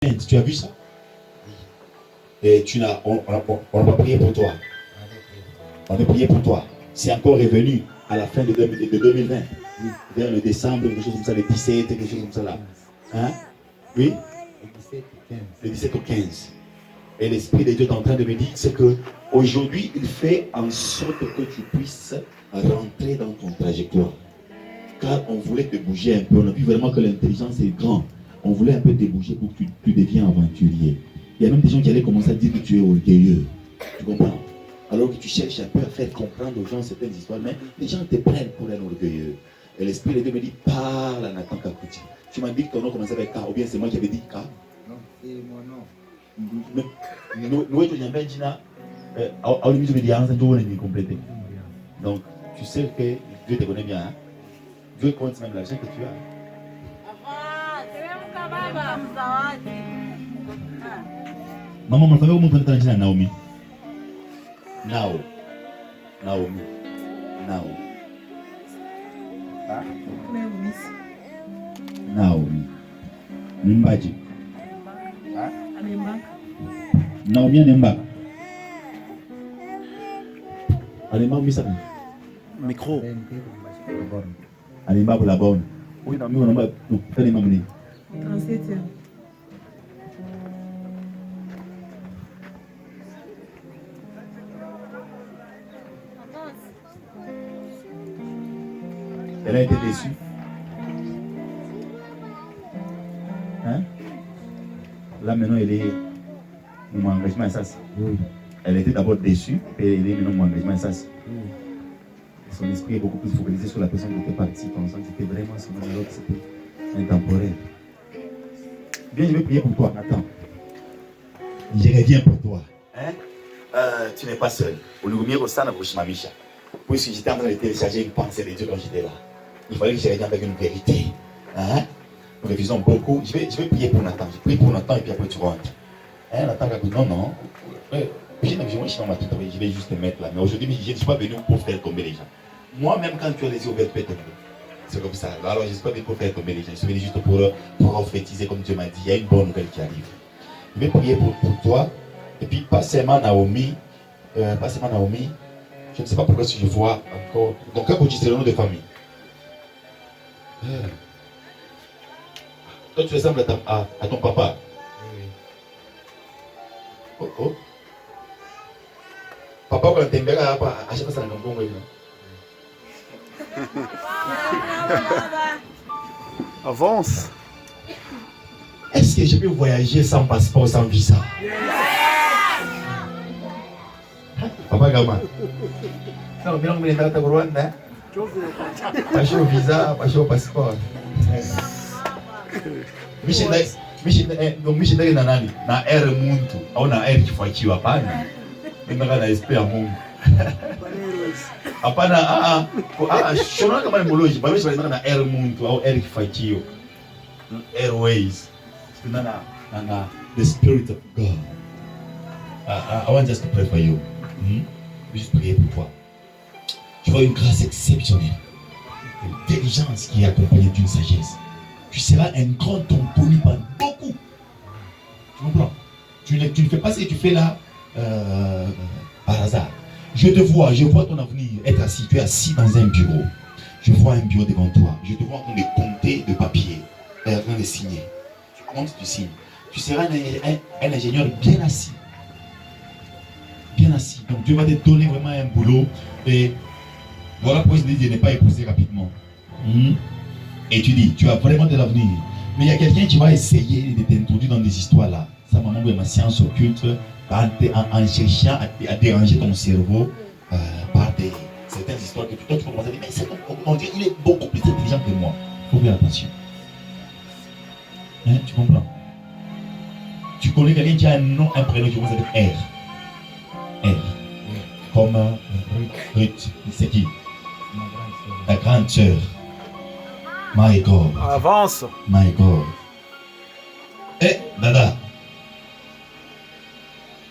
Tu as vu ça? Et tu n'as, on va prier pour toi. On va prier pour toi. C'est encore revenu à la fin de 2020. Vers le décembre, quelque chose comme ça, le 17, quelque chose comme ça là. Hein? Oui? Le 17 au 15. Et l'Esprit de Dieu est en train de me dire, c'est que aujourd'hui, il fait en sorte que tu puisses rentrer dans ton trajectoire. Car on voulait te bouger un peu. On a vu vraiment que l'intelligence est grande. On voulait un peu te bouger pour que tu deviennes aventurier. Il y a même des gens qui allaient commencer à dire que tu es orgueilleux. Tu comprends? Alors que tu cherches un peu à faire comprendre aux gens certaines histoires, mais les gens te prennent pour un orgueilleux. Et l'Esprit de Dieu me dit, parle à Nathan Kakouti. Tu m'as dit que ton nom commençait avec K, ou bien c'est moi qui avais dit K? Non, c'est mon nom. Donc, tu sais que Dieu te connaît bien. Hein? Dieu compte même l'argent que tu as. Maman, mon frère, comment tu as Naomi? Naomi. Naomi. Nimbaji. Naomi Nemba. Anemba misa. Micro. Anemba pour la bonne. Oui, Naomi, on va faire les mamans. 37e. Elle a été déçue. Hein? Là maintenant, elle est mon engagement est ça. Oui. Elle était d'abord déçue, et elle est maintenant mon engagement est ça. Oui. Son esprit est beaucoup plus focalisé sur la personne qui était partie, pensant que c'était vraiment son nom, alors que c'était intemporel. Bien, je vais prier pour toi, Nathan. Je reviens pour toi. Hein? Tu n'es pas seul. Puisque j'étais en train de télécharger une pensée de Dieu quand j'étais là. Il fallait que je revienne avec une vérité. Hein? Nous révisons beaucoup. Je vais prier pour Nathan. Je prie pour Nathan et puis après tu rentres. Hein, Nathan, non. Je vais juste te mettre là. Mais aujourd'hui, je ne suis pas venu pour faire tomber les gens. Moi-même, quand tu as les yeux ouverts, tu peux tomber. C'est comme ça. Alors, je ne suis pas venu pour faire tomber les gens. Je suis venu juste pour prophétiser, comme Dieu m'a dit. Il y a une bonne nouvelle qui arrive. Je vais prier pour toi. Et puis, pas seulement Naomi. Je ne sais pas pourquoi si je vois encore. Donc, quand c'est le nom de famille. Toi, tu ressembles à ton papa. Oh. Papa, quand tu es à chaque fois, ça n'a pas Avance. Est-ce que je peux voyager sans passeport, sans visa? Papa Gama. Non, mais on est au Rwanda. Pas chaud visa, pas chaud passeport. Mishinari na nani? Na R muntu au na R kifuachiwa hapana. Nenda na SP ya Mungu. Hapana, shona kama ni moloji, bado shona na R muntu au R kifuachio. Airways. Na the Spirit of God. I want just to pray for you. Juste prier pour toi. Tu vois une grâce exceptionnelle, une intelligence qui est accompagnée d'une sagesse. Tu seras un grand homme connu par beaucoup. Tu comprends? Tu ne fais pas ce que tu fais là par hasard. Je vois ton avenir être assis. Tu es assis dans un bureau. Je vois un bureau devant toi. Je te vois en train de compter de papiers, en train de signer. Tu comptes, tu signes. Tu seras un ingénieur bien assis. Bien assis. Donc Dieu va te donner vraiment un boulot. Et voilà pourquoi je dis de ne pas épouser rapidement. Et tu dis, tu as vraiment de l'avenir. Mais il y a quelqu'un qui va essayer de t'introduire dans des histoires là. Sa maman ou ma science occulte en cherchant à déranger ton cerveau par certaines histoires que toi tu commences à dire, mais on dirait qu'il est beaucoup plus intelligent que moi. Il faut faire attention. Hein, tu comprends? Tu connais quelqu'un qui a un nom, un prénom qui commence avec R. Comme Ruth. C'est qui? La grande sœur. My God. Avance. My God. Dada.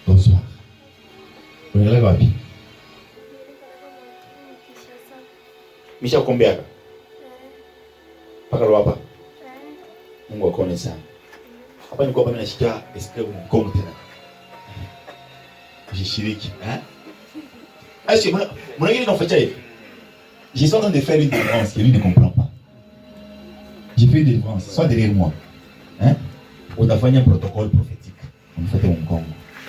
Bonsoir. Vous allez voir bien. Michel Kombiaka. Pas que l'on va pas. Mungu akuone sana. hapa nilikuwa bado nashikia esprit mkongo tena. Jishiriki, hein? Est-ce que mon ami n'a fait ça? Je suis en train de faire une délivrance et lui ne comprend pas. J'ai fait une délivrance, sois derrière moi. Hein? On a fait un protocole prophétique. On fait mon Congo.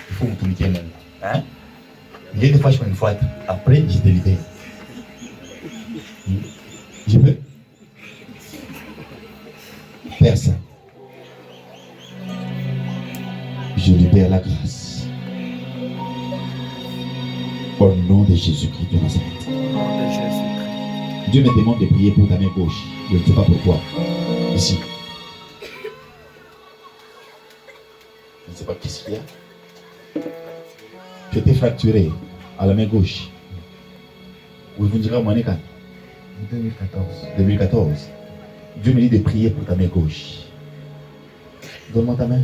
Il faut me communiquer mon. Hein? Il y a des fois je fais une fois. Après, je te libère. Je peux? Personne. Je libère la grâce. Au nom de Jésus-Christ de Nazareth. Dieu me demande de prier pour ta main gauche. Je ne sais pas pourquoi. Ici. Je ne sais pas qu'est-ce qu'il y a. Tu étais fracturé à la main gauche. Vous vous direz au Manékan. 2014. Dieu me dit de prier pour ta main gauche. Donne-moi ta main.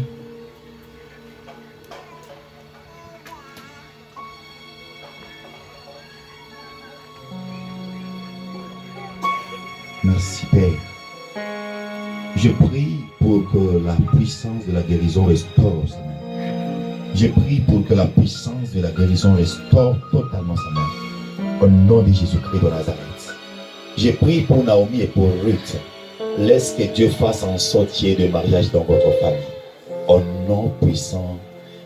Merci Père. Je prie pour que la puissance de la guérison restaure sa main. Je prie pour que la puissance de la guérison restaure totalement sa main. Au nom de Jésus-Christ de Nazareth. Je prie pour Naomi et pour Ruth. Laisse que Dieu fasse en sorte qu'il y ait de mariage dans votre famille. Au nom puissant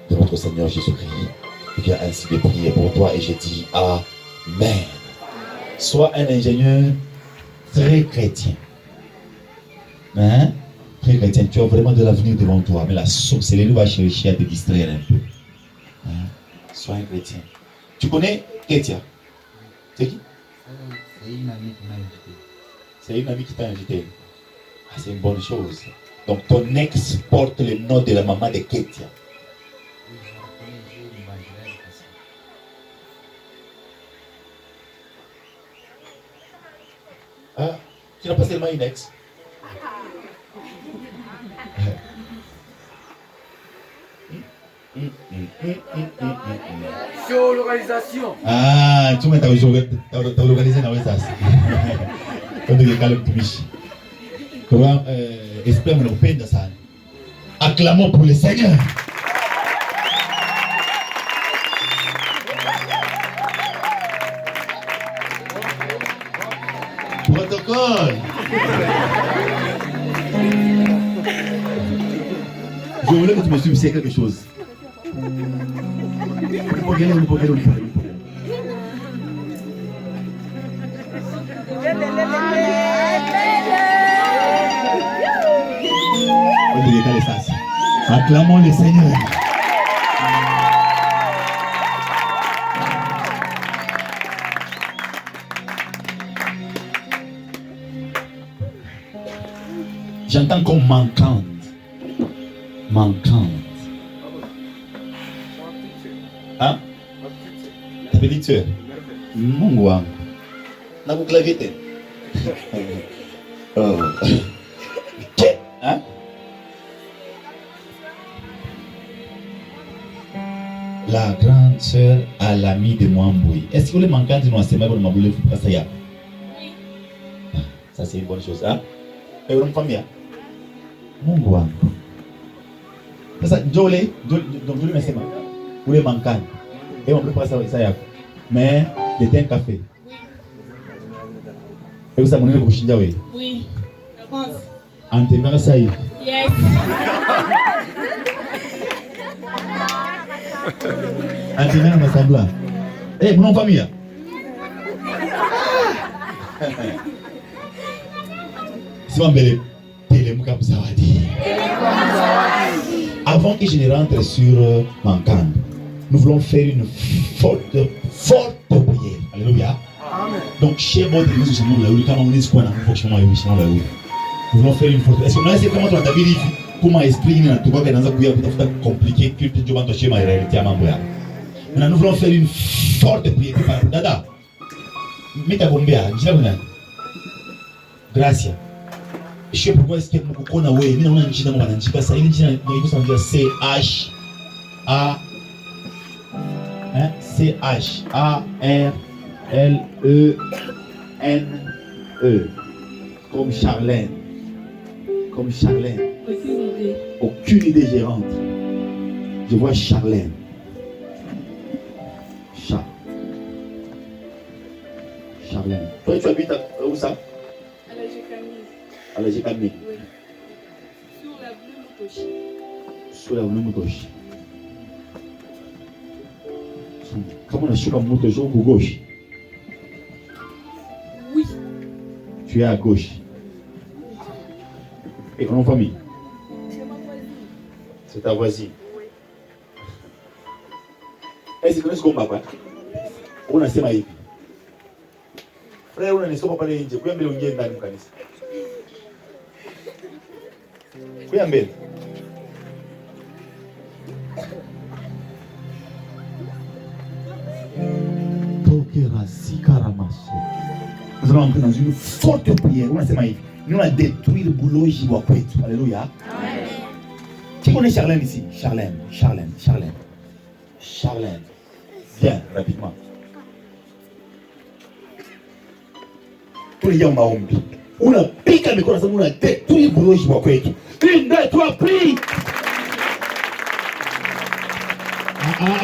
de notre Seigneur Jésus-Christ. Je viens ainsi de prier pour toi et je dis Amen. Sois un ingénieur très chrétien. Hein? Très chrétien. Tu as vraiment de l'avenir devant toi. Mais la sorcellerie va chercher à te distraire un peu. Hein? Sois un chrétien. Tu connais Ketia? C'est qui? C'est une amie qui m'a invité. C'est une amie qui t'a invité. Ah, c'est une bonne chose. Donc ton ex porte le nom de la maman de Ketia. Oui, je reconnais Dieu, l'évangile passé. Ah, tu n'as pas seulement une ex. Géolocalisation. Ah, tu m'as localisé dans ça. Quand tu es le tumishi. Comment esprit me l'opère dans ça. Acclamons pour le Seigneur. Protocole. Je voulais que tu me suives, c'est quelque chose. Acclamons le Seigneur. J'entends comme manquante. Manquante. Hein? Ta petite soeur? Mungu wangu. Nakuklavie tena. Hein? La grande sœur à l'ami de Mwambui. Est-ce que les manquantes nous enseignement pour ma boule pour ça y a? Ça c'est une bonne chose, hein? Et une famille. Mungu wangu. Sasa Jole, donc Jole mesema. Ule manquante. Et on peut pas ça y a. Mais de un café. Et vous avez mon chinja we? Oui, je pense. Antena ça y. Yes. Antena na sambla. Eh, mon famille. Simbele telemuka mzawadi. Avant que je ne rentre sur Mankan, nous voulons faire une forte prière. Alléluia. Amen. Donc, chez votre église, chez nous, là où comment on est quoi dans le fonctionnement, là où nous voulons faire une forte. Est-ce que nous comment tu as vu comment esprit n'a tout pas dans un bouillard pour compliqué que tu vas toucher ma réalité à Mamboya. Maintenant, nous voulons faire une forte prière. Dada, mets ta bombea, dis-la. Gracias. Je sais pourquoi est-ce que nous avons oui, nous avons un china mwana nchika ça il china nous ça veut dire C H A C H A R L E N E comme Charlène. Aucune idée. Aucune idée, je rentre. Je vois Charlène. Charlène. Toi, tu habites où ça? À la Gécamine. À la Gécamine. Oui. Sur l'avenue Motoshi. Sur l'avenue Motoshi. Comment on a sur la Motoshi ou gauche? Oui. Tu es à gauche. Et comment famille? C'est ma voisine. C'est ta voisine. Oui. Est-ce que tu connais ce qu'on va faire? On a ces maïs. Frère, on a ne sommes pas les Indiens. Combien de gens dans le canisa? Combien de gens? Nous allons entrer dans une forte prière. On a ces maïs. Nous allons détruire le boulot Jiwakwetu. Alléluia. Amen. Qui connaît Charlène ici? Charlène. Viens rapidement. Tous les gens maombi. On a piqué le corazon, on a détruit le boulot Jiwakwetu. 1, 2, 3, prie. Omba.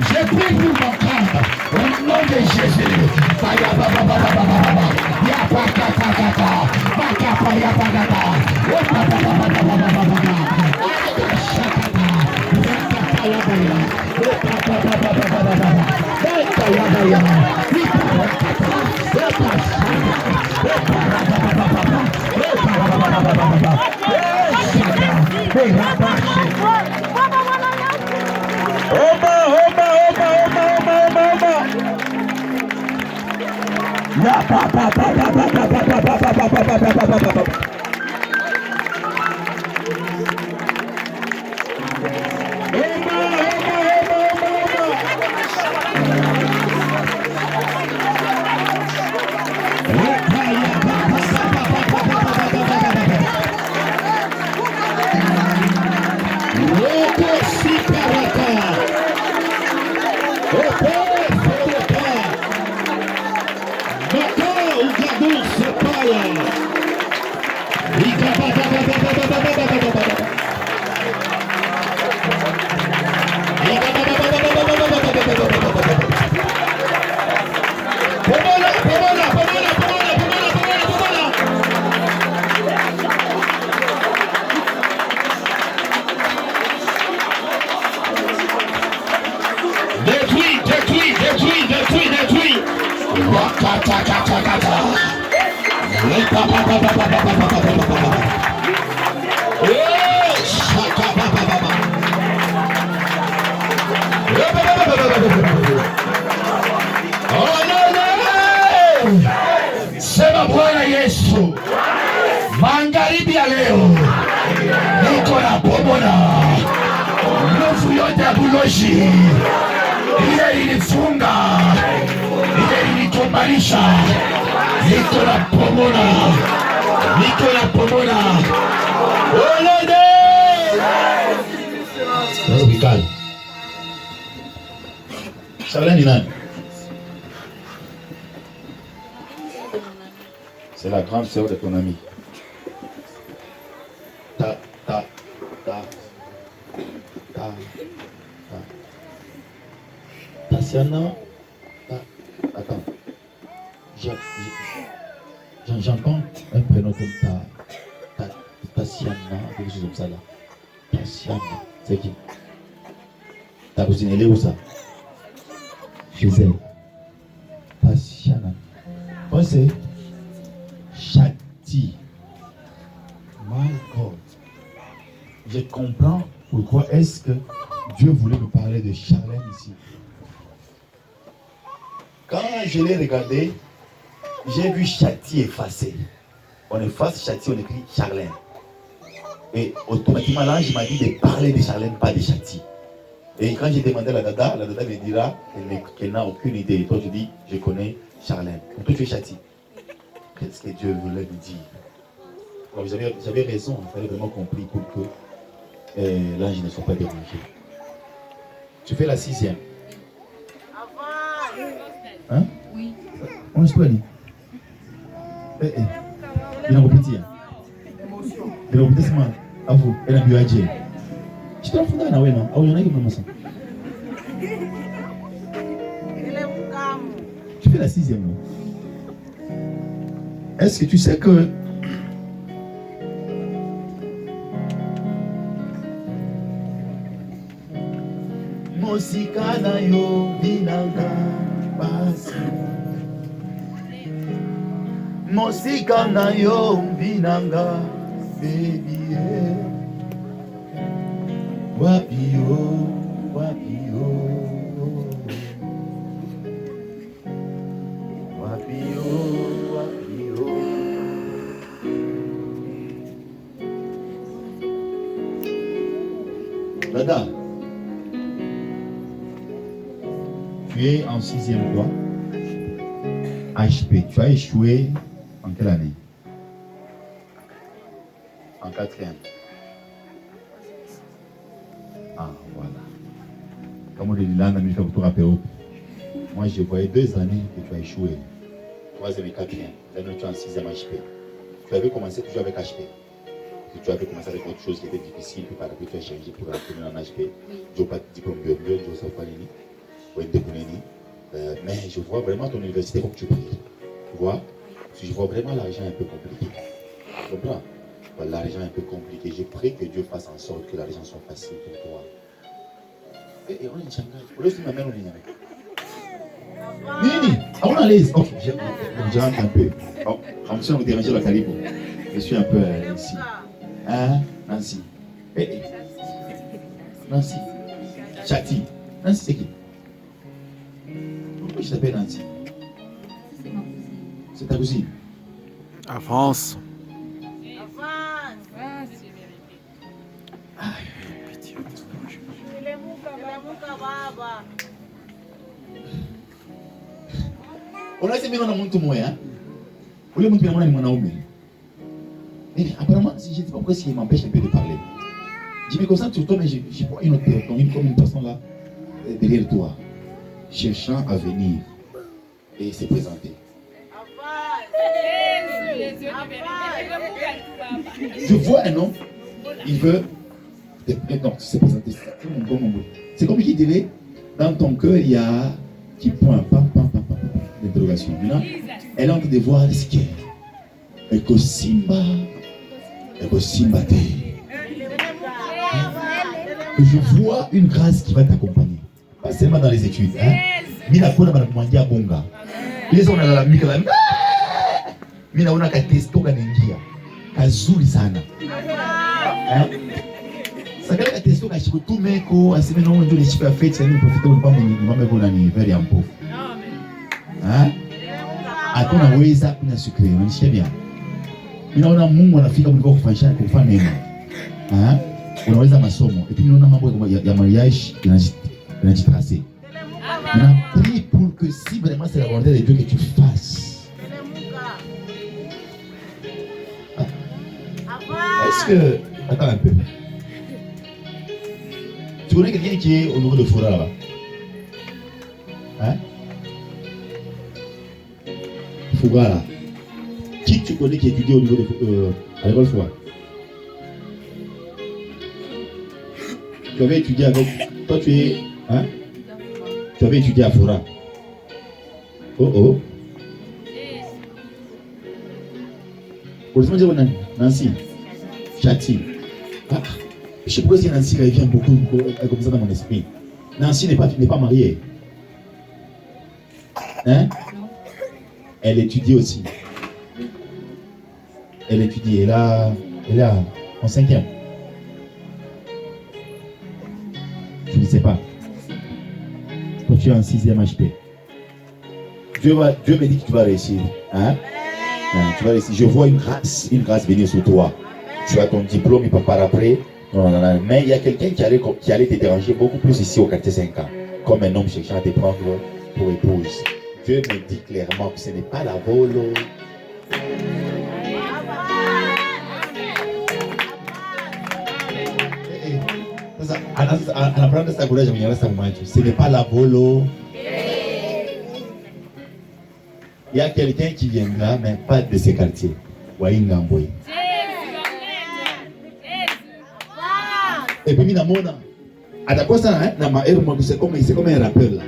Je prie pour mon cœur, au nom de Jésus. Sema Bwana Yesu, magharibi ya leo niko na bomola nguvu yote ya buloshi ile ilifunga, ile ilitumanisha, niko na bomola olode. Bikali Charlène ni nani? C'est la grande sœur de ton ami. Tatiana. Attends. J'entends un prénom comme Tatiana, quelque chose comme ça là. Tatiana, c'est qui? Ta cousine, elle est où ça? Gisèle. Tatiana. Oh, c'est Chati. My God. Je comprends pourquoi est-ce que Dieu voulait nous parler de Charlène ici. Quand je l'ai regardé, j'ai vu Chati effacé. On efface Chati, on écrit Charlène. Et automatiquement, l'ange m'a dit de parler de Charlène, pas de Chati. Et quand j'ai demandé à la dada me dira qu'elle n'a aucune idée. Et toi, je dis, je connais Charlène. Donc toi, tu es Chati. Qu'est-ce que Dieu voulait me dire? Alors, j'avais raison, il fallait vraiment compris pour que l'ange ne soit pas dérangé. Tu fais la 6e. Hein? Oui. Unasikia? Inakupitia. Inakupitia sema afu inabiwaje? Tutafunga na wewe au unaona kama masa. Tu fais la 6e. Est-ce que tu sais que Mosika na yo binanga basi Mosika na yo binanga baby wapi yo wapi yo wapi yo wapi yo. Dada, tu es en 6e quoi? HP, tu as échoué en quelle année? En 4e. Ah, voilà. Comme on dit là, on a mis le tour à Péro. Moi, je voyais 2 années que tu as échoué. 3e et 4e. Maintenant, tu es en 6e HP. Tu avais commencé toujours avec HP. Tu avais commencé avec autre chose qui était difficile, puis par après tu as changé pour rentrer en HP. Je n'ai pas de diplôme de mieux, je ne sais pas mais je vois vraiment ton université comme tu pries. Tu vois? Je vois vraiment l'argent un peu compliqué. Tu comprends? L'argent un peu compliqué. Je prie que Dieu fasse en sorte que l'argent soit facile pour toi. Et on est en Shanghai. On est ma mère, on est en Nini, on a l'aise. Ok, je rentre un peu. On me semble vous déranger la calibre. Je suis un peu ici. Hein, Nancy? Nancy? Chati? Nancy, c'est qui? Pourquoi je t'appelle Nancy? C'est ta cousine? Avance. Unaweza mimi naona mtu mmoja. Ule mtu anaona ni mwanaume. Mais apparemment, je ne sais pas pourquoi il m'empêche un peu de parler. Je me concentre sur toi, mais je vois une autre personne, comme une personne là, derrière toi, cherchant à venir et se présenter. Je vois un homme, il veut se présenter. C'est comme qui dirait, dans ton cœur, il y a un petit point, d'interrogation. Maintenant, elle est en train de voir ce qu'il y a. Et que Simba. Je vois une grâce qui va t'accompagner. Pas seulement dans les études. Mina kuna banakumwangia bonga. Ile sasa unalalamika la. Mina una katesto kanaingia. Kazuri sana. Sasa katesto kashikutumeko aseme no ndio ni siku ya fete yani profite kwa mama kuna ni very ampo. Hakuna weza kuna secret, unanishikia bien. Ninaona Mungu anafika mliko kufanya neema. Unaweza masomo. Et puis ninaona mambo ya mariage yanajitracer. Maintenant, prie pour que si vraiment c'est la volonté de Dieu que tu fasses. Est-ce que... Attends un peu. Tu connais quelqu'un qui est au niveau de Fora là-bas? Fouga là. Qui tu connais qui étudie au niveau de à l'école Fouga? Tu avais étudié avec... Toi tu es... Tu avais étudié à Fora. Oh. Heureusement, dire Nancy. Chati. Je sais pas si Nancy elle vient beaucoup comme ça dans mon esprit. Nancy n'est pas mariée. Elle étudie aussi. Elle étudie. Elle est en 5e. Je ne sais pas. Toi, tu es en 6e HP. Dieu me dit que tu vas réussir. Tu vas réussir. Je vois une grâce venir sur toi. Tu as ton diplôme, il peut pas après. Non. Mais il y a quelqu'un qui allait te déranger beaucoup plus ici au quartier 5 ans. Comme un homme cherchant à te prendre pour épouse. Dieu me dit clairement que ce n'est pas la volo. Ce n'est pas la volo. Il y a quelqu'un qui viendra, mais pas de ces quartiers. Waingamboy. Et puis, Minamona. À la cosa, c'est comme un rappeur là.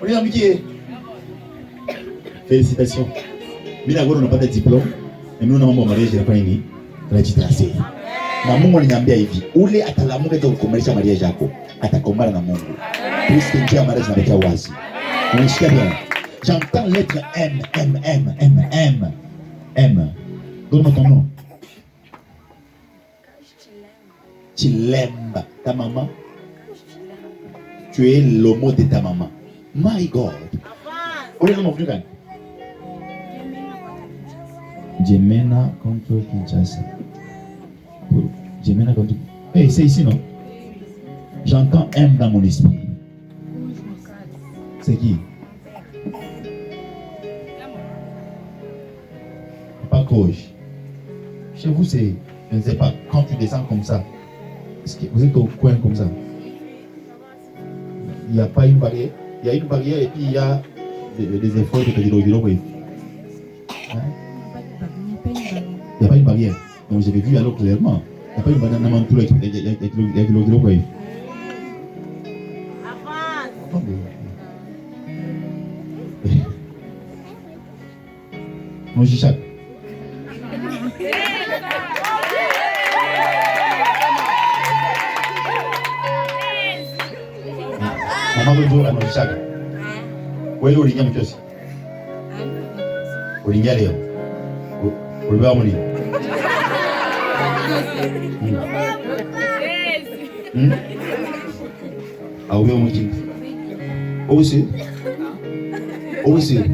On est amitié. Félicitations. Minagoro n'a pas de diplôme. Mais nous, on a un mariage, je n'ai pas une tracé. Na Mungu aliniambia hivi, ule atalamuka kwa kukomalisha mariage yako, atakombana na Mungu. Puisque Dieu a mariage avec wazi. Unasikia bien? J'entends lettre M, M, M, M, M, M. Donne-moi ton nom. Chilemba. Ta maman? Tu es le mot de ta maman. My God. On est dans mon plus grand. Jemena contre Kinshasa. Jemena contre... Hey, c'est ici, non? J'entends M dans mon esprit. C'est qui? Pas coach. Chez vous, c'est... Je ne sais pas, quand tu descends comme ça, est-ce que vous êtes au coin comme ça? Il n'y a pas une barrière. Il y a une barrière et puis il y a des efforts de pédalo. Il n'y a pas une barrière. Donc j'avais vu alors clairement. Il n'y a pas une barrière dans mon tour avec le. Mon chichac. Maman veut jouer à mon chichac. Où est l'origine de aussi? Origine Léo. Où est l'origine? Ah oui, on dit. Où c'est? Où c'est?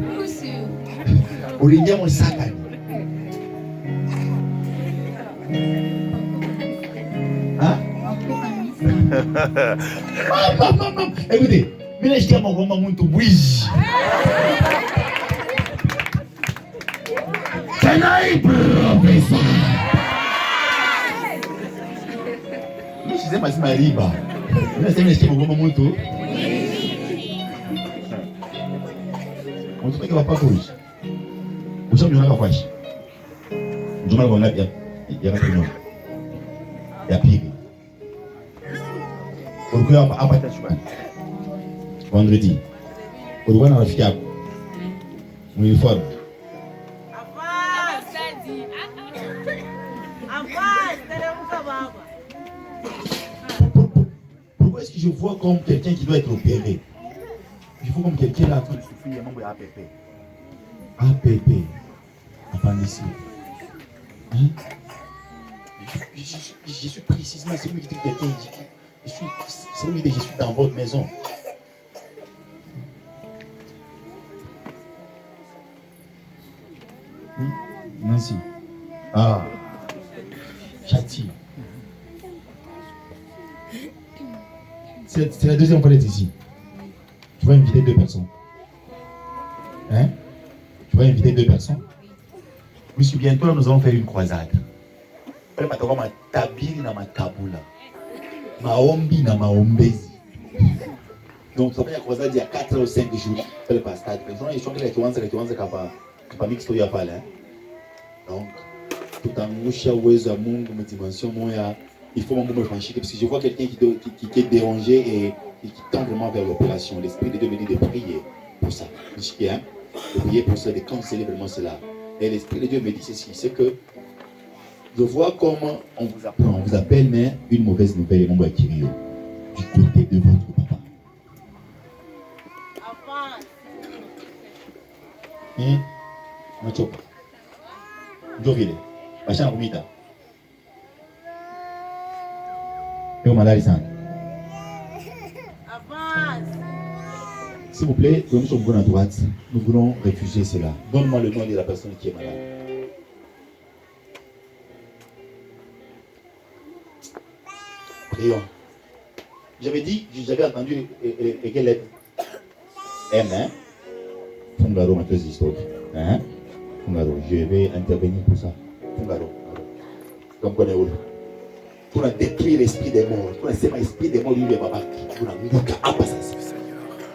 Origine mon sac. Hein? Maman, écoutez, mais je dis à mon maman, mon tout bouge. Je sais pas si ma riba. Mais c'est que mon maman tout. On dit que va pas bouger. Vous savez, on a pas fâché. Je m'en vais là, il y a pas de nom. Il y a pire. Pourquoi on va pas vendredi. Pourquoi on va faire mon uniforme? Pourquoi est-ce que je vois comme quelqu'un qui doit être opéré? Je vois comme quelqu'un là en train de souffrir, un membre APP. APP. Appendicite. Hein? Je suis précisément celui qui dit que quelqu'un dit que je suis dans votre maison. Nancy. Ah. Chati. C'est la deuxième fois d'être ici. Tu vas inviter 2 personnes. Hein? Tu vas inviter 2 personnes. Puisque bientôt nous allons faire une croisade. Ma tabiri na ma tabula. Maombi na maombezi. Donc ça va y avoir croisade il y a 4 ou 5 jours. Fait le pasteur. Ils sont kiwanza kapa mix to ya pale. Donc tutangusha uwezo wa Mungu mu dimension moya. Il faut me franchir parce que je vois quelqu'un qui est dérangé et qui tend vraiment vers l'opération. L'Esprit de Dieu me dit de prier pour ça. De prier pour ça, de canceller vraiment cela. Et l'Esprit de Dieu me dit ceci, c'est que je vois comment on vous apprend, on vous appelle, mais une mauvaise nouvelle est mon Kirio, du côté de votre papa. Machopa. Jovile. Bachana Rumita. Et au malade, s'il vous plaît, nous sommes à droite. Nous voulons réfugier cela. Donne-moi le nom de la personne qui est malade. Prions. J'avais dit, j'avais entendu quelle lettre? M, hein? Fungaro, ma thèse historique. Hein? Fungaro, je vais intervenir pour ça. Fungaro. Comme qu'on est où? Pour détruire l'esprit des morts. Pour sema esprit des morts lui baba. Pour nguka hapa sasa.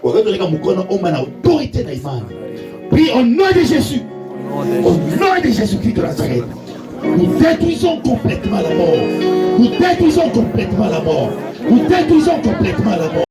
Wakati unaweka mkono omba na autorité na imani. Prie au nom de Jésus. Au nom de Jésus-Christ de Nazareth. Nous détruisons complètement la mort. Nous détruisons complètement la mort. Nous détruisons complètement la mort.